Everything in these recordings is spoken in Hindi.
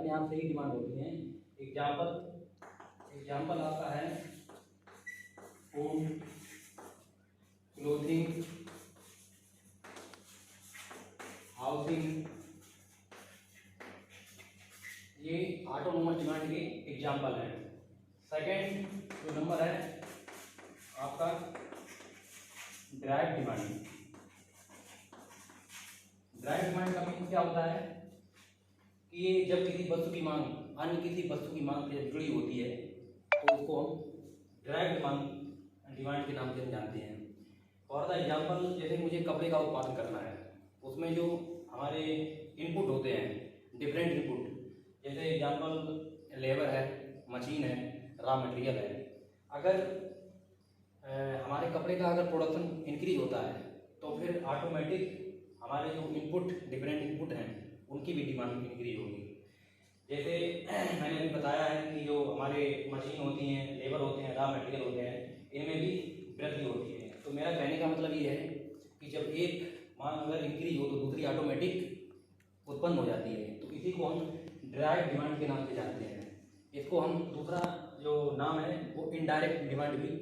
अपने आप से ही डिमांड होती हैं। एग्जाम्पल आपका है फूड, क्लोथिंग, हाउसिंग, ये ऑटोनोमस डिमांड के एग्जाम्पल हैं। सेकेंड जो नंबर है आपका डायरेक्ट डिमांड। डायरेक्ट डिमांड का मीन क्या होता है कि ये जब किसी वस्तु की मांग अन्य किसी वस्तु की मांग से जुड़ी होती है तो उसको हम डायरेक्ट डिमांड के नाम से हम जानते हैं। फॉर द एग्जाम्पल, जैसे मुझे कपड़े का उत्पादन करना है, उसमें जो हमारे इनपुट होते हैं, डिफरेंट इनपुट, जैसे एग्जाम्पल लेबर है, मशीन है, रॉ मटेरियल है। अगर हमारे कपड़े का अगर प्रोडक्शन इंक्रीज होता है तो फिर ऑटोमेटिक हमारे जो इनपुट, डिफरेंट इनपुट हैं, उनकी भी डिमांड इंक्रीज होगी। जैसे मैंने अभी बताया है कि जो हमारे मशीन होती हैं, लेबर होते हैं, रॉ मटेरियल होते हैं, इनमें भी वृद्धि होती है। तो मेरा कहने का मतलब ये है कि जब एक मांग अगर इंक्रीज हो तो दूसरी ऑटोमेटिक उत्पन्न हो जाती है। तो इसी को हम डायरेक्ट डिमांड के नाम से जानते हैं। इसको हम दूसरा जो नाम है वो इनडायरेक्ट डिमांड भी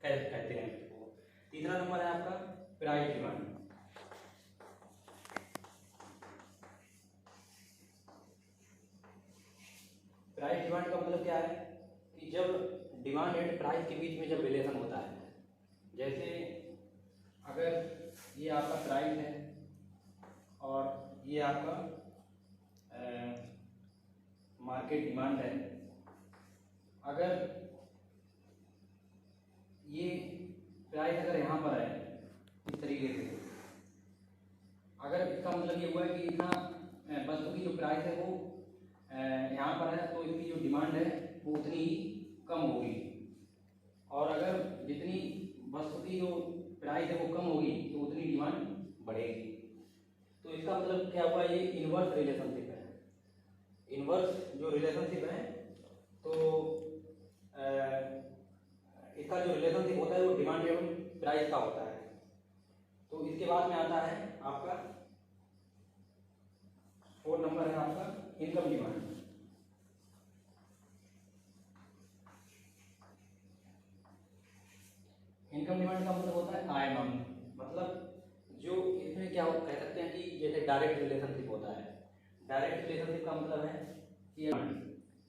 कहते हैं इसको। तीसरा नंबर है आपका प्राइस डिमांड। प्राइस डिमांड का मतलब क्या है कि जब डिमांड एंड प्राइस के बीच में जब रिलेशन होता है, जैसे अगर ये आपका प्राइस है और ये आपका मार्केट डिमांड है, अगर ये प्राइस अगर यहाँ पर है इस तरीके से, अगर इसका मतलब ये हुआ है कि इतना वस्तु की जो प्राइस है वो यहाँ पर है तो इसकी जो डिमांड है वो उतनी ही कम होगी, और अगर जितनी वस्तु की जो प्राइस है वो कम होगी तो उतनी डिमांड बढ़ेगी। तो इसका मतलब क्या हुआ, ये इनवर्स रिलेशनशिप है। इनवर्स जो रिलेशनशिप है तो इसका जो रिलेशनशिप होता है वो डिमांड एवं प्राइस का होता है। तो इसके बाद में आता है आपका 4 नंबर है आपका इनकम डिमांड। इनकम डिमांड का मतलब होता है आय मांग। मतलब जो इसमें क्या कह सकते हैं कि जैसे डायरेक्ट रिलेशनशिप होता है। डायरेक्ट रिलेशनशिप का मतलब है कि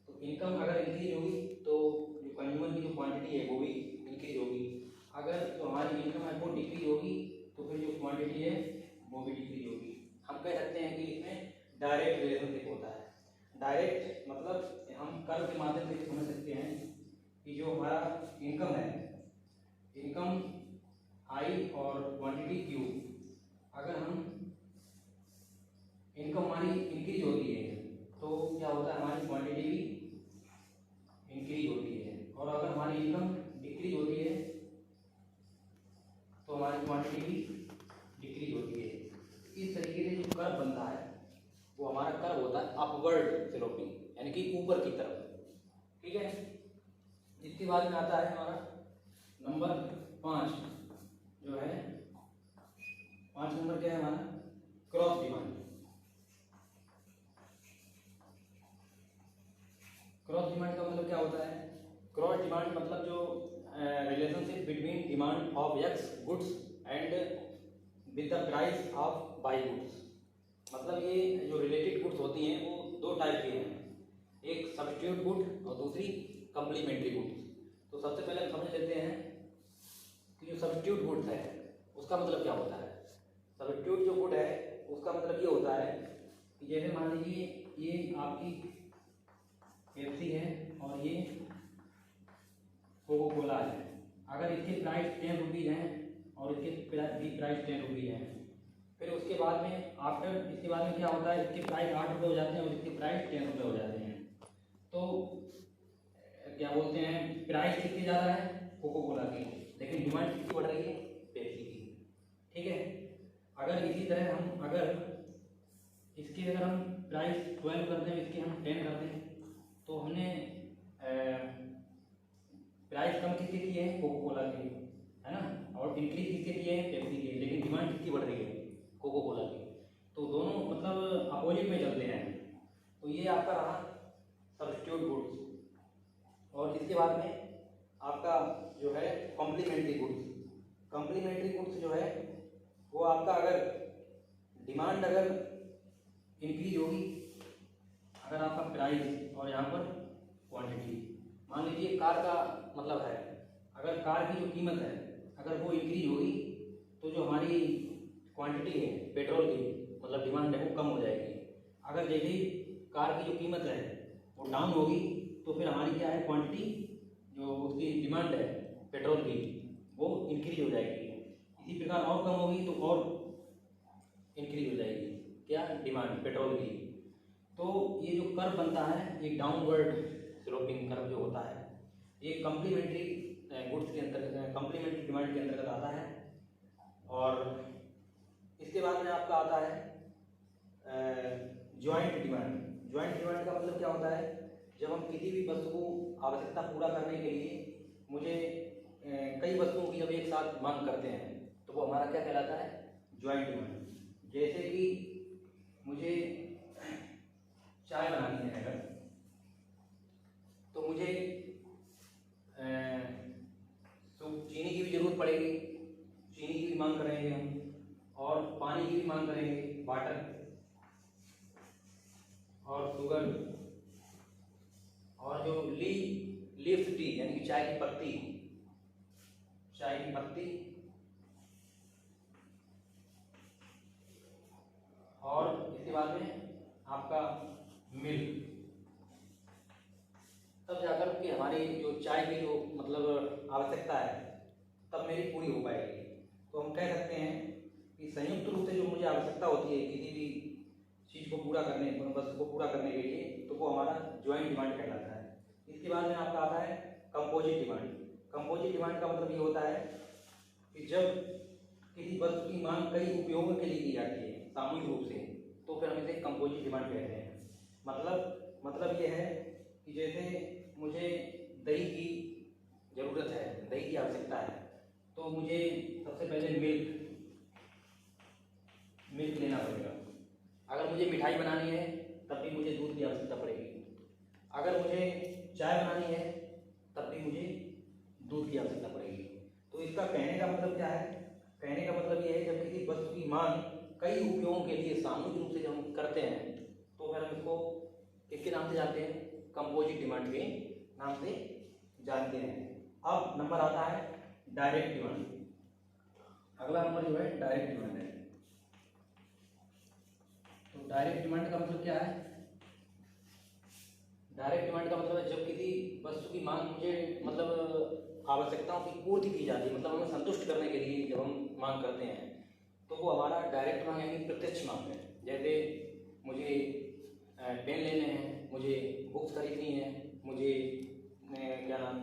तो इनकम अगर इंक्रीज होगी तो जो कंज्यूमर की जो क्वांटिटी है वो भी इंक्रीज होगी। अगर जो हमारी इनकम है वो डिक्रीज होगी तो फिर जो क्वांटिटी है वो भी डिक्रीज होगी। हम कह सकते हैं कि इसमें डायरेक्ट रिलेशनशिप होता है। डायरेक्ट मतलब हम कर्व के माध्यम से समझ सकते हैं कि जो हमारा इनकम है, इनकम आई और क्वांटिटी क्यू, अगर हम इनकम हमारी इंक्रीज होती है तो क्या होता है, हमारी क्वांटिटी भी इंक्रीज होती है, और अगर हमारी इनकम डिक्रीज होती है तो हमारी क्वांटिटी भी डिक्रीज होती है। इस तरीके से जो कर्व बनता है वो हमारा कर्व होता है अपवर्ड स्लोपिंग, यानी कि ऊपर की तरफ। ठीक है। इसके बाद में आता है हमारा नंबर 5, जो है 5 नंबर क्या है हमारा क्रॉस डिमांड। क्रॉस डिमांड का मतलब क्या होता है, क्रॉस डिमांड मतलब जो relationship between demand of x goods and with the price of by goods. मतलब ये जो रिलेटेड गुड्स होती हैं वो 2 टाइप की हैं, एक सब्स्टिट्यूट गुड और दूसरी कंप्लीमेंट्री गुड्स। तो सबसे पहले हम समझ लेते हैं कि जो सब्स्टिट्यूट गुड है उसका मतलब क्या होता है। सब्स्टिट्यूट जो गुड है उसका मतलब ये होता है कि जैसे मान लीजिए ये आपकी पेप्सी है और ये कोको कोला है। अगर इसके प्राइस 10 रुपीज़ हैं और इसके भी प्राइस 10 रुपीज़ हैं, फिर उसके बाद में आफ्टर इसके बाद में क्या होता है, इसके प्राइस 8 रुपये हो जाते हैं और इसके प्राइस 10 रुपये हो जाते हैं। तो क्या बोलते हैं, प्राइस किसकी ज़्यादा है, कोको कोला की, लेकिन डिमांड किसकी बढ़ रही है, पेप्सी की। ठीक है। अगर इसी तरह हम इसकी अगर हम प्राइस 12 करते हैं, इसकी हम 10 करते हैं, तो हमने प्राइस कम किसके की है, कोको कोला की, है ना, और इंक्रीज किसके की है, पेप्सी की, लेकिन डिमांड किसकी बढ़ रही है, कोको कोला की। तो दोनों मतलब अपोजिट में चलते हैं। तो ये आपका रहा सब्स्टिट्यूट गुड्स। और इसके बाद में आपका जो है कॉम्प्लीमेंट्री गुड्स। कॉम्प्लीमेंट्री गुड्स जो है वो आपका अगर डिमांड अगर इंक्रीज होगी, अगर आपका प्राइस और यहाँ पर क्वांटिटी, मान लीजिए कार का मतलब है, अगर कार की जो कीमत है अगर वो इंक्रीज होगी तो जो हमारी क्वांटिटी है पेट्रोल की मतलब डिमांड है वो कम हो जाएगी। अगर जैसे ही कार की जो कीमत है वो डाउन होगी तो फिर हमारी क्या है क्वांटिटी जो उसकी डिमांड है पेट्रोल की वो इंक्रीज हो जाएगी। इसी प्रकार और कम होगी तो और इंक्रीज हो जाएगी क्या डिमांड पेट्रोल की। तो ये जो कर्व बनता है एक डाउनवर्ड स्लोपिंग कर्व जो होता है ये कम्प्लीमेंट्री गुड्स के अंतर्गत कम्प्लीमेंट्री डिमांड के अंतर्गत आता है। और इसके बाद में आपका आता है जॉइंट डिमांड। जॉइंट डिमांड का मतलब क्या होता है, जब हम किसी भी वस्तु को आवश्यकता पूरा करने के लिए मुझे कई वस्तुओं की जब एक साथ मांग करते हैं तो वो हमारा क्या कहलाता है जॉइंट डिमांड। जैसे कि मुझे चाय बनानी है अगर तो मुझे चीनी की भी ज़रूरत पड़ेगी, चीनी की भी मांग करेंगे हम, और पानी की भी मांग करेंगे वाटर, और शुगर, और जो लीफ टी यानी कि चाय की पत्ती, और इसके बाद में आपका मिल्क। तब जाकर के हमारी जो चाय की जो मतलब आवश्यकता है तब मेरी पूरी हो पाएगी। तो हम कह सकते हैं कि संयुक्त रूप से जो मुझे आवश्यकता होती है किसी भी चीज़ को पूरा करने वस्तु को पूरा करने के लिए तो वो हमारा ज्वाइंट डिमांड कहलाता है। इसके बाद में आपका आता है कंपोजिट डिमांड। कंपोजिट डिमांड का मतलब ये होता है कि जब किसी वस्तु की मांग कई उपयोगों के लिए की जाती है सामूहिक रूप से तो फिर हम इसे कंपोजिट डिमांड कहते हैं। मतलब ये है कि जैसे मुझे दही की ज़रूरत है, दही की आवश्यकता है, तो मुझे सबसे पहले मिल्क लेना पड़ेगा। अगर मुझे मिठाई बनानी है तब भी मुझे दूध की आवश्यकता पड़ेगी। अगर मुझे चाय बनानी है तब भी मुझे दूध की आवश्यकता पड़ेगी। तो इसका कहने का मतलब क्या है, कहने का मतलब ये है जब किसी वस्तु की मांग कई उपयोगों के लिए सामूहिक रूप से जब हम करते हैं तो फिर हम इसको किसके नाम से जानते हैं, कंपोजिट डिमांड के नाम से जानते हैं। अब नंबर आता है डायरेक्ट डिमांड। अगला नंबर जो है डायरेक्ट डिमांड है। तो डायरेक्ट डिमांड का मतलब क्या है, डायरेक्ट डिमांड का मतलब है जब किसी वस्तु की मांग मुझे मतलब आवश्यकताओं की पूर्ति की जाती है, मतलब हमें संतुष्ट करने के लिए जब हम मांग करते हैं तो वो हमारा डायरेक्ट मांग यानी प्रत्यक्ष मांग है। जैसे मुझे पेन लेने हैं, मुझे बुक्स खरीदनी है, मुझे क्या नाम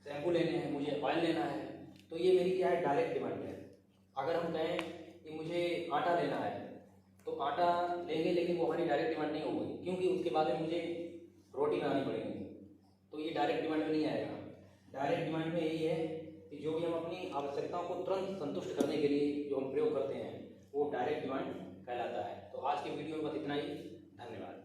शैम्पू लेने हैं, मुझे ऑयल लेना है, तो ये मेरी क्या है डायरेक्ट डिमांड है। अगर हम कहें कि मुझे आटा लेना है तो आटा लेंगे लेकिन वो हमारी डायरेक्ट डिमांड नहीं होगी क्योंकि उसके बाद में मुझे रोटी बनानी पड़ेगी, तो ये डायरेक्ट डिमांड में नहीं आएगा। डायरेक्ट डिमांड में यही है कि जो भी हम अपनी आवश्यकताओं को तुरंत संतुष्ट करने के लिए जो हम प्रयोग करते हैं वो डायरेक्ट डिमांड कहलाता है। तो आज की वीडियो में बस इतना ही, धन्यवाद।